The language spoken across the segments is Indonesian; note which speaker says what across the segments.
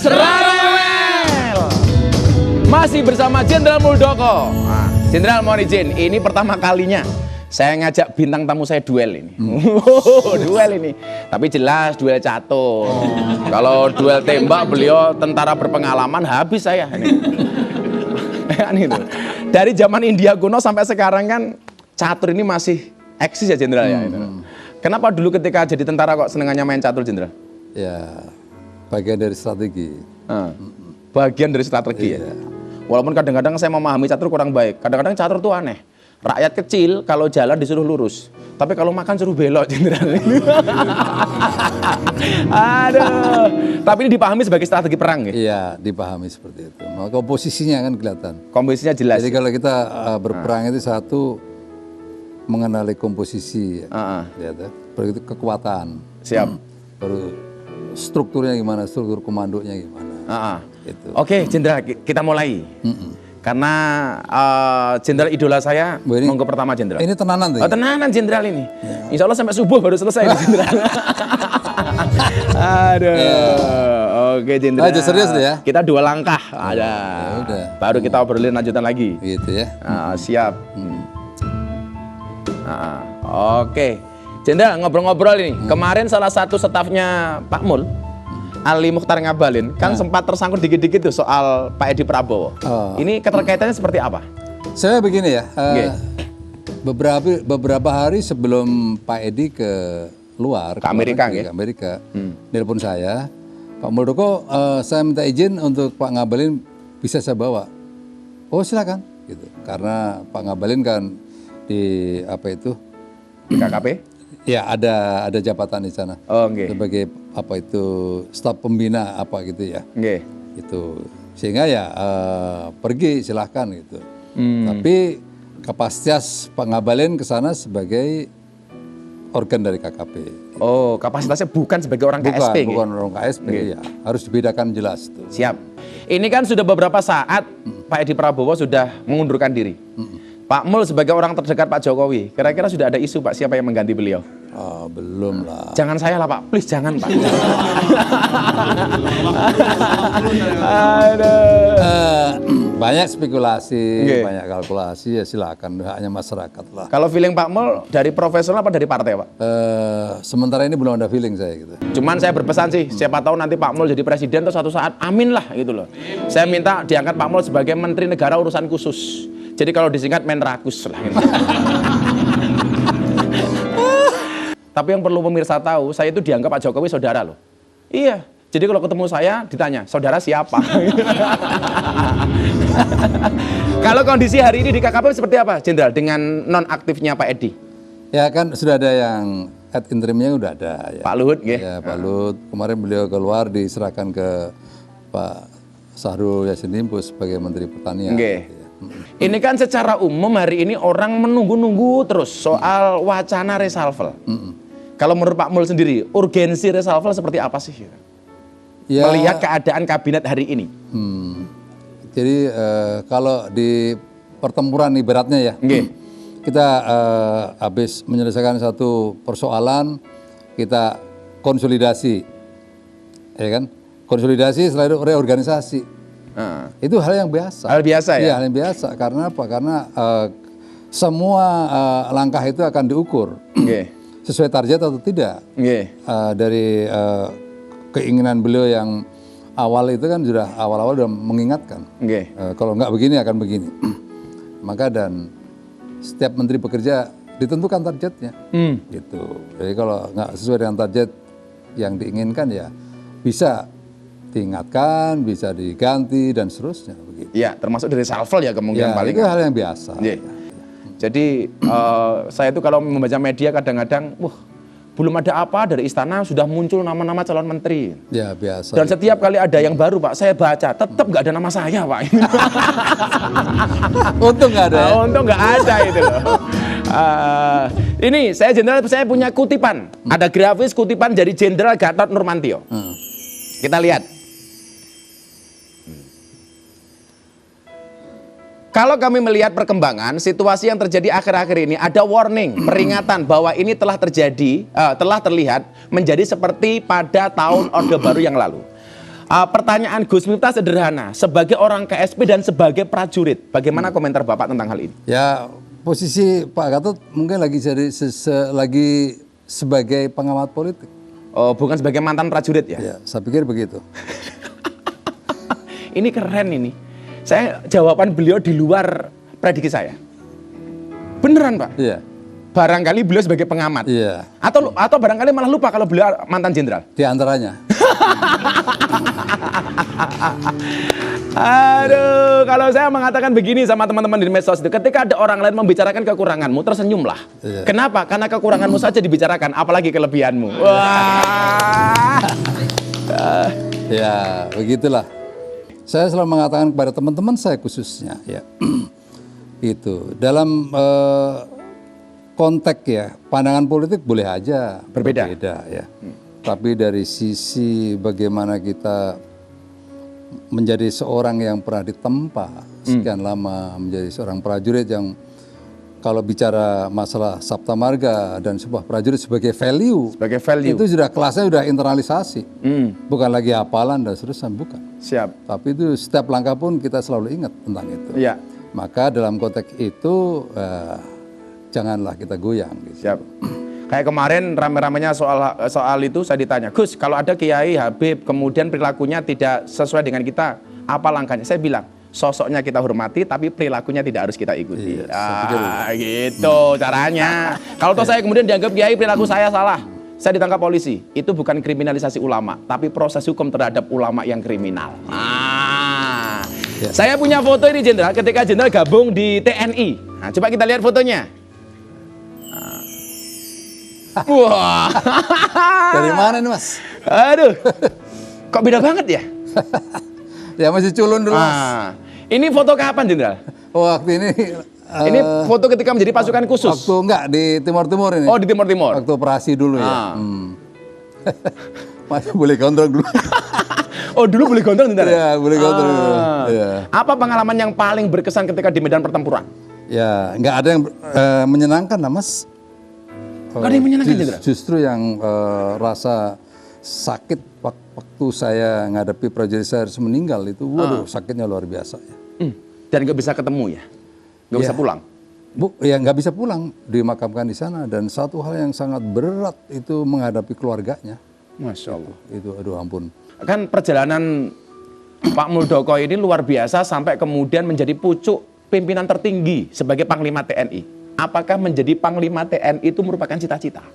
Speaker 1: Serarewel. Masih bersama Jenderal Muldoko. Jenderal mohon izin, ini pertama kalinya saya ngajak bintang tamu saya duel ini. Duel ini. Tapi jelas duel catur. Kalau duel tembak beliau tentara berpengalaman, habis saya ini. Itu. Dari zaman India kuno sampai sekarang kan catur ini masih eksis ya Jenderal ya. Kenapa dulu ketika jadi tentara kok senengannya main catur Jenderal?
Speaker 2: Ya, bagian dari strategi.
Speaker 1: Bagian dari strategi ya. Walaupun kadang-kadang saya memahami catur kurang baik. Kadang-kadang catur tuh aneh. Rakyat kecil kalau jalan disuruh lurus, tapi kalau makan suruh belok Jenderal. Aduh. Tapi ini dipahami sebagai strategi perang ya?
Speaker 2: Iya, dipahami seperti itu. Maka komposisinya kan kelihatan.
Speaker 1: Komposisinya jelas.
Speaker 2: Jadi kalau kita berperang itu satu mengenali komposisi, lihat ya, begitu kekuatan.
Speaker 1: Siap.
Speaker 2: Baru strukturnya gimana, struktur komandonya gimana. Gitu.
Speaker 1: Oke, Jenderal, kita mulai. Karena Jenderal idola saya, monggo pertama Jenderal.
Speaker 2: Ini tenanan tuh.
Speaker 1: Oh, tenanan Jenderal ini. Ya. Insya Allah sampai subuh baru selesai Jenderal. Aduh. Oke Jenderal.
Speaker 2: Aja serius deh ya.
Speaker 1: Kita dua langkah ada.
Speaker 2: Udah.
Speaker 1: Baru kita obrolin lanjutan lagi.
Speaker 2: Gitu ya.
Speaker 1: Siap. Oke. Jenderal ngobrol-ngobrol ini. Kemarin salah satu stafnya Pak Mul, Ali Mukhtar Ngabalin, kan sempat tersangkut dikit-dikit tuh soal Pak Edi Prabowo. Ini keterkaitannya seperti apa?
Speaker 2: Saya begini ya, beberapa hari sebelum Pak Edi ke luar,
Speaker 1: ke Amerika,
Speaker 2: ke Amerika, nelpon saya, Pak Muldoko, saya minta izin untuk Pak Ngabalin bisa saya bawa. Oh silakan, gitu. Karena Pak Ngabalin kan di apa itu?
Speaker 1: Di KKP?
Speaker 2: Ya ada jabatan di sana. Sebagai apa itu staf pembina apa gitu ya. Itu sehingga ya pergi silahkan gitu. Tapi kapasitas Pak Ngabalin ke sana sebagai organ dari KKP.
Speaker 1: Oh, kapasitasnya bukan sebagai orang KSP.
Speaker 2: Bukan orang KSP ya. Harus dibedakan jelas tuh.
Speaker 1: Siap. Ini kan sudah beberapa saat Pak Edi Prabowo sudah mengundurkan diri. Pak Mul sebagai orang terdekat Pak Jokowi, kira-kira sudah ada isu Pak siapa yang mengganti beliau?
Speaker 2: Belum lah.
Speaker 1: Jangan saya lah Pak, please jangan Pak.
Speaker 2: Banyak spekulasi, banyak kalkulasi ya silakan, haknya masyarakat lah.
Speaker 1: Kalau feeling Pak Mul dari profesional apa dari partai Pak?
Speaker 2: Sementara ini belum ada feeling saya gitu.
Speaker 1: Cuman saya berpesan sih, siapa tahu nanti Pak Mul jadi presiden atau suatu saat, amin lah gitu loh. Saya minta diangkat Pak Mul sebagai Menteri Negara Urusan Khusus. Jadi kalau disingkat Menrakus lah. Gitu. Tapi yang perlu pemirsa tahu, saya itu dianggap Pak Jokowi saudara loh. Iya. Jadi kalau ketemu saya ditanya, saudara siapa? Kalau kondisi hari ini di KKP seperti apa, Jenderal, dengan nonaktifnya Pak Edi?
Speaker 2: Ya kan sudah ada yang ad interimnya udah ada. Ya.
Speaker 1: Pak Luhut,
Speaker 2: ya Pak Luhut. Kemarin beliau keluar diserahkan ke Pak Syahrul Yassin Limpo sebagai Menteri Pertanian. Ini kan secara umum hari ini orang menunggu-nunggu terus soal wacana reshuffle. Kalau menurut Pak Mul sendiri, urgensi reshuffle seperti apa sih? Ya, melihat keadaan kabinet hari ini. Jadi kalau di pertempuran ibaratnya ya, kita habis menyelesaikan satu persoalan, kita konsolidasi, ya kan? Konsolidasi setelah itu reorganisasi. Itu hal yang biasa.
Speaker 1: Hal biasa ya?
Speaker 2: Iya, hal yang biasa. Karena apa? Karena semua langkah itu akan diukur sesuai target atau tidak. Dari keinginan beliau yang awal itu kan sudah awal-awal sudah mengingatkan. Kalau nggak begini akan begini. Maka dan setiap menteri bekerja ditentukan targetnya. Gitu. Jadi kalau nggak sesuai dengan target yang diinginkan ya bisa diingatkan, bisa diganti dan seterusnya begitu.
Speaker 1: Ya, termasuk dari reshuffle ya kemungkinan paling.
Speaker 2: Itu hal yang biasa.
Speaker 1: Jadi saya itu kalau membaca media kadang-kadang, belum ada apa dari istana sudah muncul nama-nama calon menteri.
Speaker 2: Ya biasa.
Speaker 1: Dan setiap kali ada yang baru Pak, saya baca tetap nggak ada nama saya Pak.
Speaker 2: Untung nggak ada. Ya?
Speaker 1: Untung nggak ada itu loh. Ini saya punya kutipan, ada grafis kutipan dari Jenderal Gatot Nurmantio. Kita lihat. Kalau kami melihat perkembangan situasi yang terjadi akhir-akhir ini, ada warning, peringatan bahwa ini telah terjadi, telah terlihat menjadi seperti pada tahun Orde Baru yang lalu. Pertanyaan Gus Miftah sederhana, sebagai orang KSP dan sebagai prajurit, bagaimana komentar Bapak tentang hal ini?
Speaker 2: Ya, posisi Pak Gatot mungkin lagi lagi sebagai pengamat politik.
Speaker 1: Oh, bukan sebagai mantan prajurit ya?
Speaker 2: Ya, saya pikir begitu.
Speaker 1: Ini keren ini. Saya jawaban beliau di luar prediksi saya. Beneran, Pak?
Speaker 2: Iya.
Speaker 1: Barangkali beliau sebagai pengamat.
Speaker 2: Iya.
Speaker 1: Atau barangkali malah lupa kalau beliau mantan jenderal.
Speaker 2: Di antaranya.
Speaker 1: Aduh, kalau saya mengatakan begini sama teman-teman di medsos itu, ketika ada orang lain membicarakan kekuranganmu, tersenyumlah.
Speaker 2: Iya.
Speaker 1: Kenapa? Karena kekuranganmu saja dibicarakan, apalagi kelebihanmu. Wah.
Speaker 2: Ya, begitulah. Saya selalu mengatakan kepada teman-teman saya khususnya, ya, itu dalam konteks ya, pandangan politik boleh aja
Speaker 1: Berbeda.
Speaker 2: ya. Tapi dari sisi bagaimana kita menjadi seorang yang pernah ditempa sekian lama, menjadi seorang prajurit yang kalau bicara masalah Sabta Marga dan sebuah prajurit sebagai value, itu sudah kelasnya sudah internalisasi, bukan lagi hafalan dan seterusnya, bukan.
Speaker 1: Siap.
Speaker 2: Tapi itu setiap langkah pun kita selalu ingat tentang itu.
Speaker 1: Iya.
Speaker 2: Maka dalam konteks itu janganlah kita goyang. Gitu.
Speaker 1: Siap. Kayak kemarin rame-ramenya soal itu saya ditanya, Gus, kalau ada Kiai Habib kemudian perilakunya tidak sesuai dengan kita, apa langkahnya? Saya bilang, sosoknya kita hormati, tapi perilakunya tidak harus kita ikuti.
Speaker 2: Iya,
Speaker 1: gitu caranya. Kalau toh saya kemudian dianggap Kiai perilaku saya salah, saya ditangkap polisi. Itu bukan kriminalisasi ulama, tapi proses hukum terhadap ulama yang kriminal. Saya punya foto ini Jenderal, ketika Jenderal gabung di TNI. Nah, coba kita lihat fotonya. Wah.
Speaker 2: Dari mana nih Mas?
Speaker 1: Aduh. Kok beda banget ya?
Speaker 2: Ya masih culun dulu Mas.
Speaker 1: Ini foto kapan Jenderal?
Speaker 2: Waktu ini
Speaker 1: ini foto ketika menjadi pasukan khusus.
Speaker 2: Waktu enggak di Timur Timur ini.
Speaker 1: Oh, di Timur Timur.
Speaker 2: Waktu operasi dulu ya. Masih boleh kontrol dulu.
Speaker 1: Oh, dulu boleh gondrong Jenderal?
Speaker 2: Iya, boleh kontrol dulu. Ya.
Speaker 1: Apa pengalaman yang paling berkesan ketika di medan pertempuran?
Speaker 2: Ya, enggak ada yang menyenangkan lah Mas.
Speaker 1: Nggak ada yang menyenangkan Jenderal?
Speaker 2: Justru yang rasa sakit waktu saya menghadapi prajurit saya harus meninggal itu, waduh sakitnya luar biasa ya.
Speaker 1: Dan nggak bisa ketemu ya? Nggak bisa pulang?
Speaker 2: Ya nggak bisa pulang, dimakamkan di sana. Dan satu hal yang sangat berat itu menghadapi keluarganya.
Speaker 1: Masya Allah.
Speaker 2: Itu aduh ampun.
Speaker 1: Kan perjalanan Pak Muldoko ini luar biasa sampai kemudian menjadi pucuk pimpinan tertinggi sebagai Panglima TNI. Apakah menjadi Panglima TNI itu merupakan cita-cita?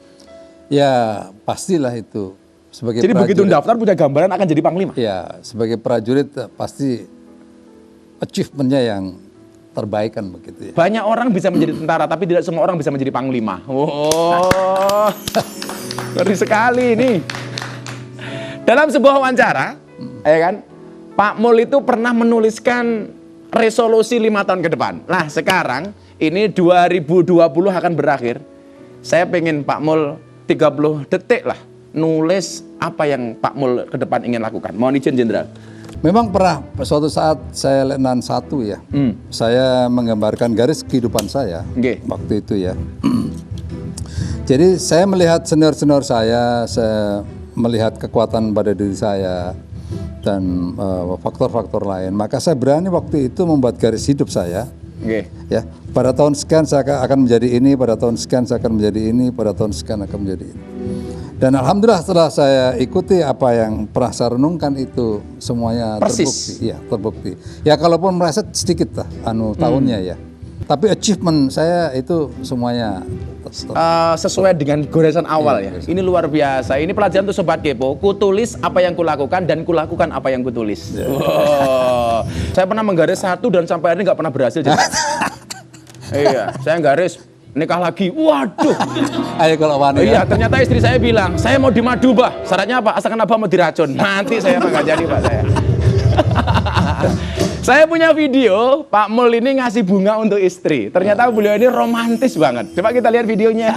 Speaker 2: Ya pastilah itu. Sebagai
Speaker 1: jadi
Speaker 2: prajurit,
Speaker 1: begitu daftar punya gambaran akan jadi Panglima?
Speaker 2: Ya sebagai prajurit pasti achievement-nya yang terbaik kan begitu ya.
Speaker 1: Banyak orang bisa menjadi tentara tapi tidak semua orang bisa menjadi Panglima. Oh, ngeri sekali ini. Dalam sebuah wawancara, ya kan, Pak Mul itu pernah menuliskan resolusi 5 tahun ke depan. Nah sekarang ini 2020 akan berakhir. Saya pengen Pak Mul 30 detik lah nulis apa yang Pak Mul ke depan ingin lakukan. Mohon izin Jenderal.
Speaker 2: Memang pernah suatu saat saya Letnan 1 ya. Saya menggambarkan garis kehidupan saya waktu itu ya. Jadi saya melihat senior-senior saya melihat kekuatan pada diri saya dan faktor-faktor lain. Maka saya berani waktu itu membuat garis hidup saya. Ya, pada tahun sekian saya akan menjadi ini, pada tahun sekian saya akan menjadi ini, pada tahun sekian akan menjadi ini. Dan alhamdulillah setelah saya ikuti apa yang pernah saya renungkan itu semuanya terbukti. Ya, terbukti. Ya kalaupun meleset sedikit lah tahunnya ya. Tapi achievement saya itu semuanya
Speaker 1: sesuai dengan goresan awal ya. Ini luar biasa. Ini pelajaran untuk Sobat Kepo. Kutulis apa yang kulakukan dan kulakukan apa yang kutulis. Wow. Saya pernah menggaris 1 dan sampai hari ini nggak pernah berhasil. Iya, saya garis nikah lagi. Waduh.
Speaker 2: Ayo kalau wanita.
Speaker 1: Iya, ternyata istri saya bilang, saya mau di madu, Bah. Syaratnya apa? Asalkan Abah mau diracun. Nanti saya nggak jadi, Pak saya. Saya punya video Pak Mul ini ngasih bunga untuk istri. Ternyata beliau ini romantis banget. Coba kita lihat videonya.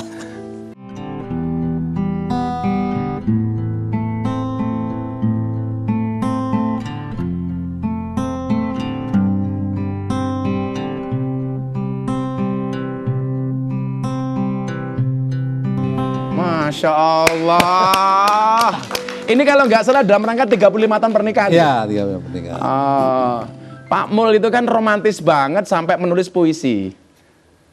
Speaker 1: Masya Allah. Ini kalau nggak salah dalam rangka 35 tahun pernikahan.
Speaker 2: Ya, 35 pernikahan.
Speaker 1: Pak Mul itu kan romantis banget sampai menulis puisi.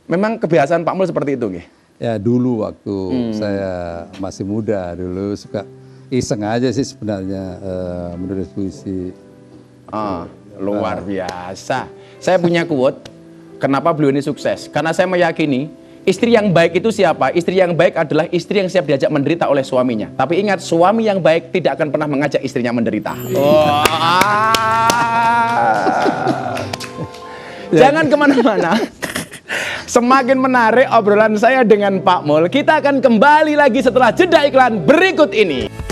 Speaker 1: Memang kebiasaan Pak Mul seperti itu, nggih?
Speaker 2: Ya dulu waktu saya masih muda dulu suka iseng aja sih sebenarnya menulis puisi.
Speaker 1: Luar biasa. Saya punya quote, kenapa beliau ini sukses? Karena saya meyakini istri yang baik itu siapa? Istri yang baik adalah istri yang siap diajak menderita oleh suaminya. Tapi ingat, suami yang baik tidak akan pernah mengajak istrinya menderita. Jangan kemana-mana. Semakin menarik obrolan saya dengan Pak Mul. Kita akan kembali lagi setelah jeda iklan berikut ini.